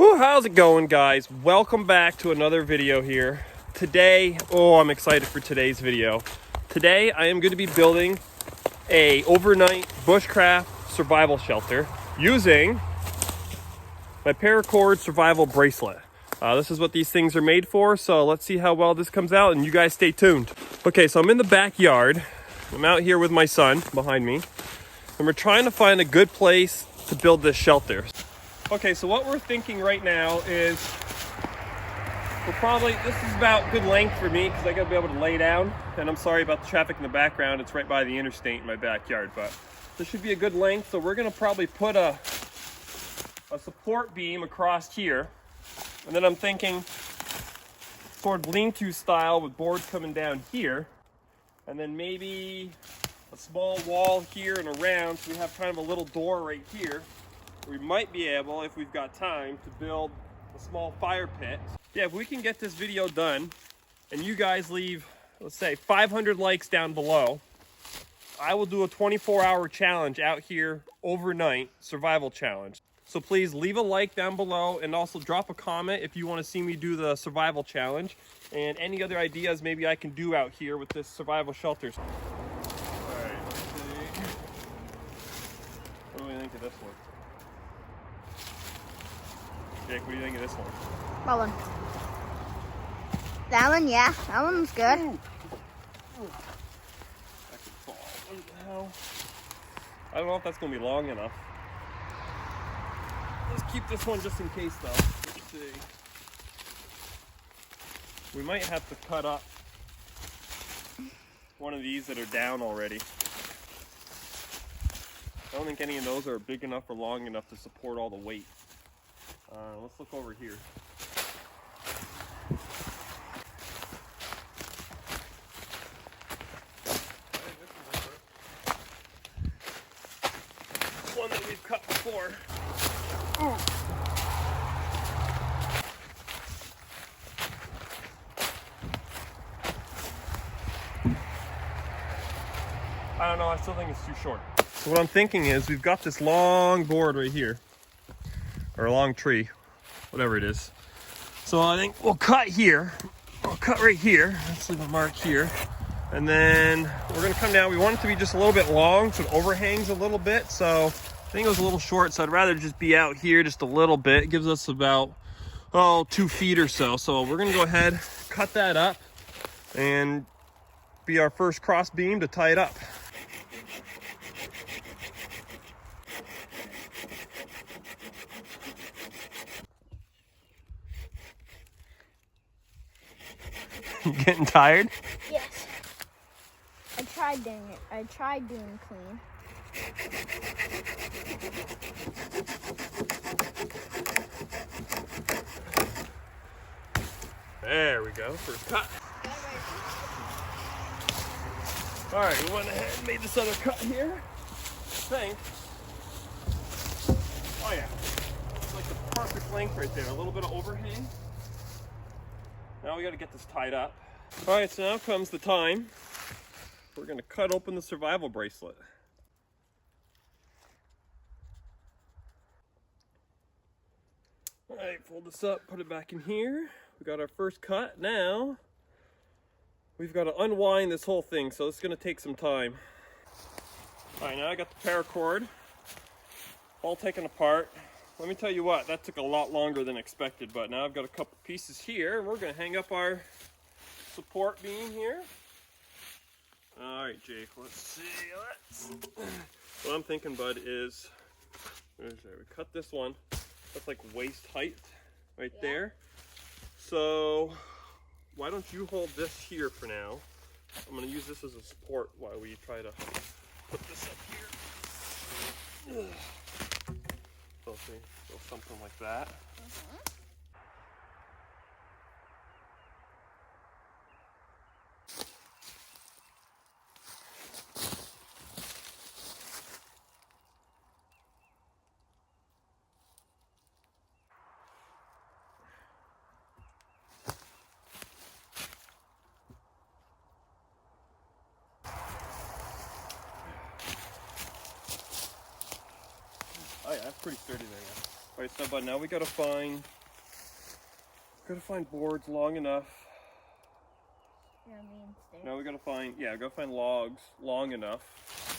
Woo, how's it going, guys? Welcome back to another video here. Today, I'm excited for today's video. Today, I am going to be building a overnight bushcraft survival shelter using my Paracord survival bracelet. This is what these things are made for, so let's see how well this comes out, and you guys stay tuned. Okay, so I'm in the backyard. I'm out here with my son behind me, and we're trying to find a good place to build this shelter. Okay, so what we're thinking right now is this is about good length for me because I gotta be able to lay down. And I'm sorry about the traffic in the background. It's right by the interstate in my backyard, but this should be a good length. So we're gonna probably put a support beam across here. And then I'm thinking sort of lean-to style with boards coming down here. And then maybe a small wall here and around, so we have kind of a little door right here. We might be able, if we've got time, to build a small fire pit. Yeah, if we can get this video done and you guys leave, let's say 500 likes down below, I will do a 24-hour challenge out here overnight, survival challenge. So please leave a like down below and also drop a comment if you want to see me do the survival challenge and any other ideas maybe I can do out here with this survival shelter. All right, let's see. What do we think of this one? Jake, what do you think of this one? That one. That one, yeah. That one's good. Ooh. That could fall. What the hell? I don't know if that's going to be long enough. Let's keep this one just in case, though. Let's see. We might have to cut up one of these that are down already. I don't think any of those are big enough or long enough to support all the weight. Let's look over here. One that we've cut before. Ooh. I don't know, I still think it's too short. So what I'm thinking is we've got this long board right here. Or a long tree, whatever it is. So I think we'll cut here. We'll cut right here. Let's leave a mark here. And then we're gonna come down. We want it to be just a little bit long so it overhangs a little bit. So I think it was a little short, so I'd rather just be out here just a little bit. It gives us about, 2 feet or so. So we're gonna go ahead, cut that up, and be our first cross beam to tie it up. You getting tired? Yes. I tried doing it. I tried doing clean. There we go. First cut. All right, we went ahead and made this other cut here. I think. Oh yeah. It's like the perfect length right there. A little bit of overhang. Now we got to get this tied up. All right, so now comes the time. We're going to cut open the survival bracelet. All right, fold this up, put it back in here. We got our first cut. Now we've got to unwind this whole thing, so it's going to take some time. All right, now I got the paracord all taken apart. Let me tell you what, that took a lot longer than expected, but now I've got a couple pieces here, and we're going to hang up our support beam here. All right, Jake, let's see. What I'm thinking, bud, is we cut this one. That's like waist height right there. So why don't you hold this here for now? I'm going to use this as a support while we try to put this up here. So something like that. Oh yeah, that's pretty sturdy there. Yeah. All right, so but now we gotta find boards long enough. Yeah, me instead. Now we gotta find logs long enough.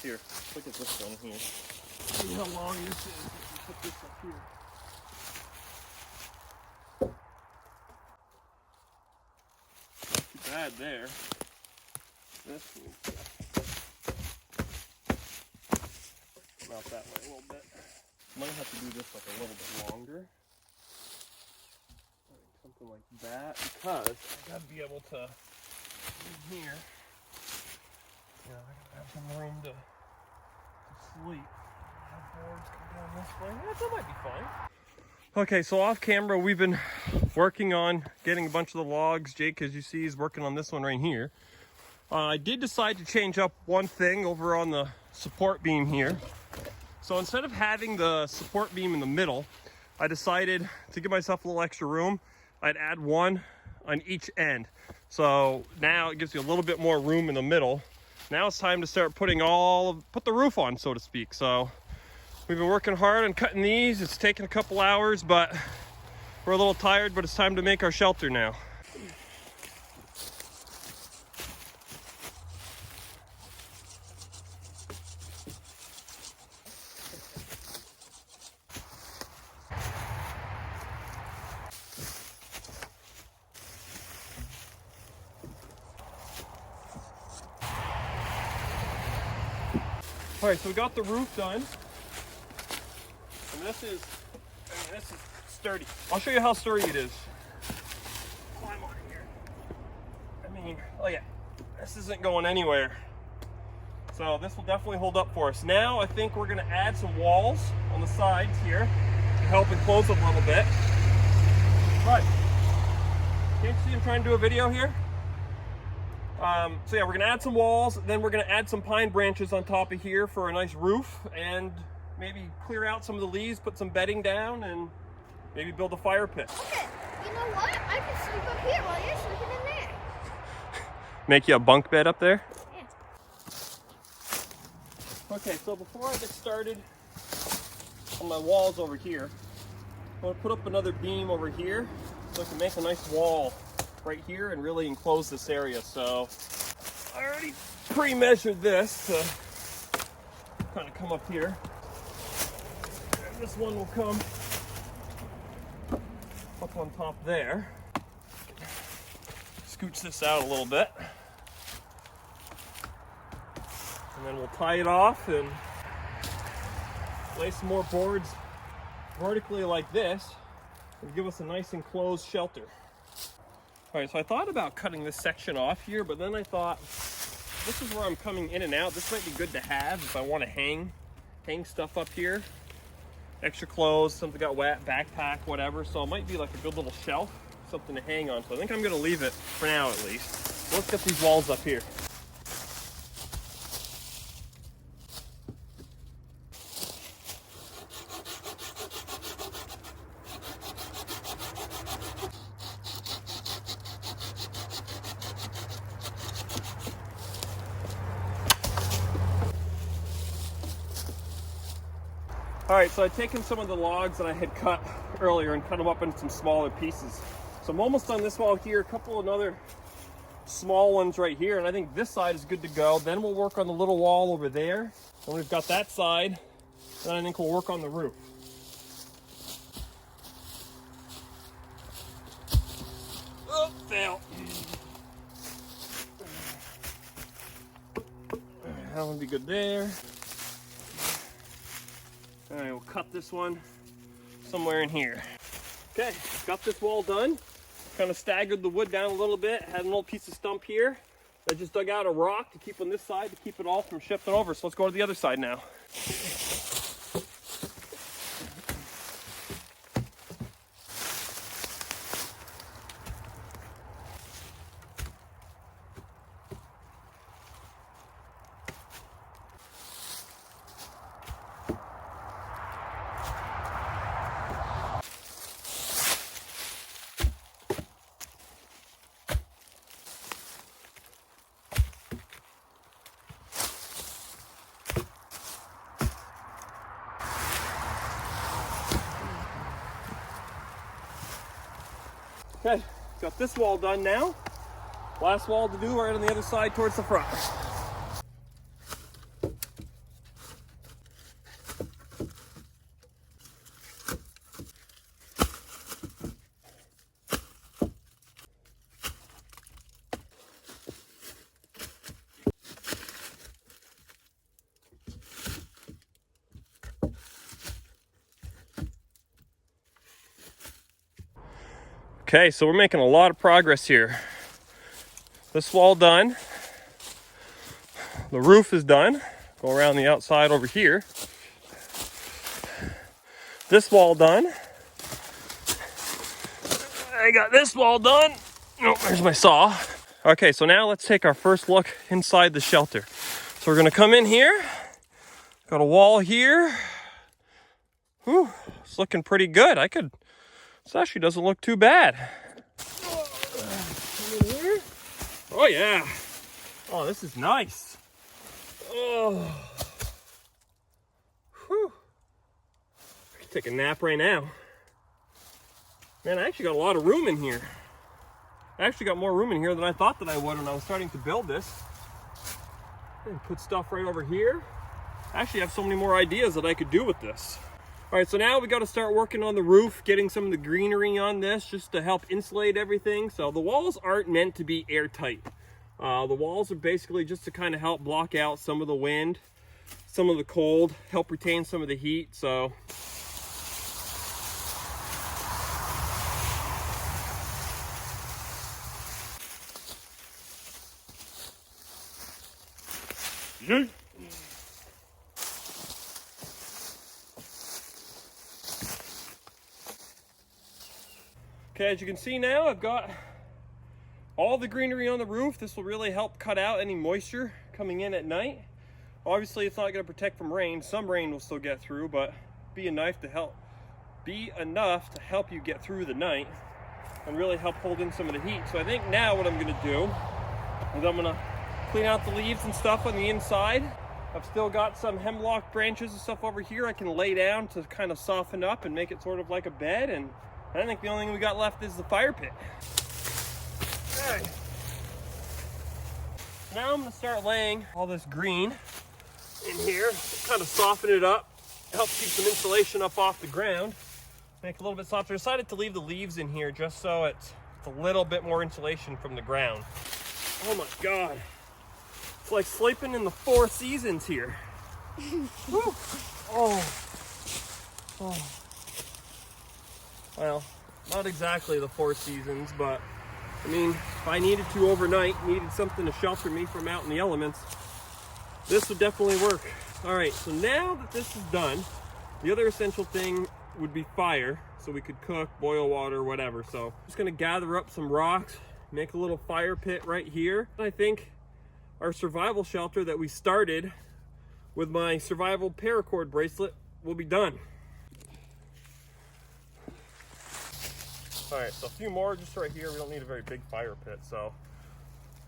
Here, look at this one here. See how long this is. Let's put this up here. Not too bad there. This one. Come out that way a little bit. Might have to do this like a little bit longer. Like something like that, because I gotta be able to in here. Yeah, I gotta have some room to sleep. Have boards come down this way. Yeah, that might be fine. Okay, so off camera, we've been working on getting a bunch of the logs. Jake, as you see, is working on this one right here. I did decide to change up one thing over on the support beam here. So instead of having the support beam in the middle, I decided to give myself a little extra room. I'd add one on each end. So now it gives you a little bit more room in the middle. Now it's time to start put the roof on, so to speak. So we've been working hard on cutting these. It's taken a couple hours, but we're a little tired, but it's time to make our shelter now. All right, so we got the roof done. And this is sturdy. I'll show you how sturdy it is. Climb on here. I mean, look at this isn't going anywhere. So this will definitely hold up for us. Now I think we're gonna add some walls on the sides here to help enclose it a little bit. Right. Can't you see I'm trying to do a video here? So yeah, we're gonna add some walls, then we're gonna add some pine branches on top of here for a nice roof, and maybe clear out some of the leaves, put some bedding down, and maybe build a fire pit. Okay, you know what? I can sleep up here while you're sleeping in there. Make you a bunk bed up there? Yeah. Okay, so before I get started on my walls over here, I'm gonna put up another beam over here so I can make a nice wall right here and really enclose this area. So I already pre-measured this to kind of come up here. And this one will come up on top there. Scooch this out a little bit. And then we'll tie it off and lay some more boards vertically like this and give us a nice enclosed shelter. All right, so I thought about cutting this section off here, but then I thought, this is where I'm coming in and out. This might be good to have if I want to hang stuff up here. Extra clothes, something got wet, backpack, whatever. So it might be like a good little shelf, something to hang on. So I think I'm gonna leave it for now at least. So let's get these walls up here. All right, so I've taken some of the logs that I had cut earlier and cut them up into some smaller pieces. So I'm almost on this wall here, a couple of other small ones right here, and I think this side is good to go. Then we'll work on the little wall over there. And we've got that side, then I think we'll work on the roof. Oh, fail. That would be good there. All right, we'll cut this one somewhere in here. Okay, got this wall done. Kind of staggered the wood down a little bit. Had an old piece of stump here. I just dug out a rock to keep on this side to keep it all from shifting over. So let's go to the other side now. Okay, got this wall done now. Last wall to do right on the other side towards the front. Okay, so we're making a lot of progress here. This wall done. The roof is done. Go around the outside over here. This wall done. I got this wall done. Oh, there's my saw. Okay, so now let's take our first look inside the shelter. So we're gonna come in here. Got a wall here. Whew, it's looking pretty good. This actually doesn't look too bad. Oh yeah. Oh, this is nice. Oh. Whew. I could take a nap right now. Man, I actually got a lot of room in here. I actually got more room in here than I thought that I would when I was starting to build this. And put stuff right over here. I actually have so many more ideas that I could do with this. All right, so now we got to start working on the roof, getting some of the greenery on this just to help insulate everything. So the walls aren't meant to be airtight. The walls are basically just to kind of help block out some of the wind, some of the cold, help retain some of the heat. So okay, as you can see now, I've got all the greenery on the roof. This will really help cut out any moisture coming in at night. Obviously, it's not going to protect from rain. Some rain will still get through, but be enough to help you get through the night and really help hold in some of the heat. So I think now what I'm going to do is I'm going to clean out the leaves and stuff on the inside. I've still got some hemlock branches and stuff over here I can lay down to kind of soften up and make it sort of like a bed. And I think the only thing we got left is the fire pit. Okay. Now I'm going to start laying all this green in here, kind of soften it up, help keep some insulation up off the ground, make it a little bit softer. I decided to leave the leaves in here just so it's a little bit more insulation from the ground. Oh my God. It's like sleeping in the Four Seasons here. Woo. Oh. Well, not exactly the Four Seasons, but I mean, if I needed to overnight, needed something to shelter me from out in the elements, this would definitely work. All right, so now that this is done, the other essential thing would be fire, so we could cook, boil water, whatever. So I'm just gonna gather up some rocks, make a little fire pit right here. I think our survival shelter that we started with my survival paracord bracelet will be done. All right, so a few more just right here. We don't need a very big fire pit, so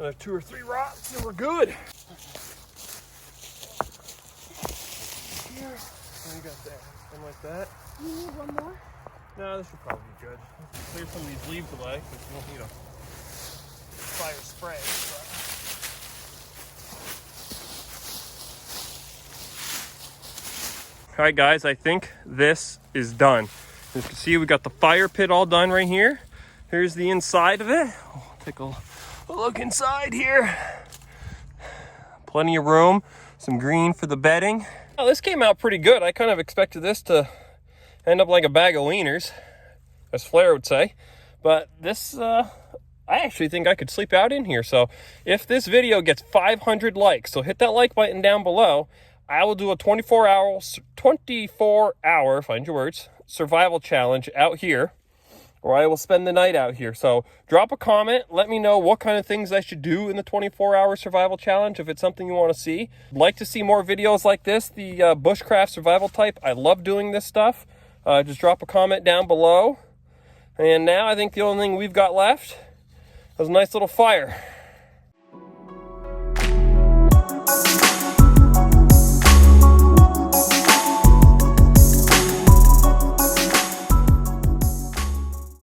another 2 or 3 rocks and we're good. Here, what you got there? Something like that. You need one more? No, this should probably be good. Clear some of these leaves away because we won't need a fire spray. All right, guys, I think this is done. As you can see, we got the fire pit all done right here. Here's the inside of it. I'll take a look inside here. Plenty of room, some green for the bedding. Oh, this came out pretty good. I kind of expected this to end up like a bag of wieners, as Flair would say. But this, I actually think I could sleep out in here. So if this video gets 500 likes, so hit that like button down below, I will do a 24-hour, find your words, survival challenge out here, or I will spend the night out here. So drop a comment, let me know what kind of things I should do in the 24-hour survival challenge if it's something you want to see. I'd like to see more videos like this, the bushcraft survival type. I love doing this stuff. Just drop a comment down below. And now I think the only thing we've got left is a nice little fire.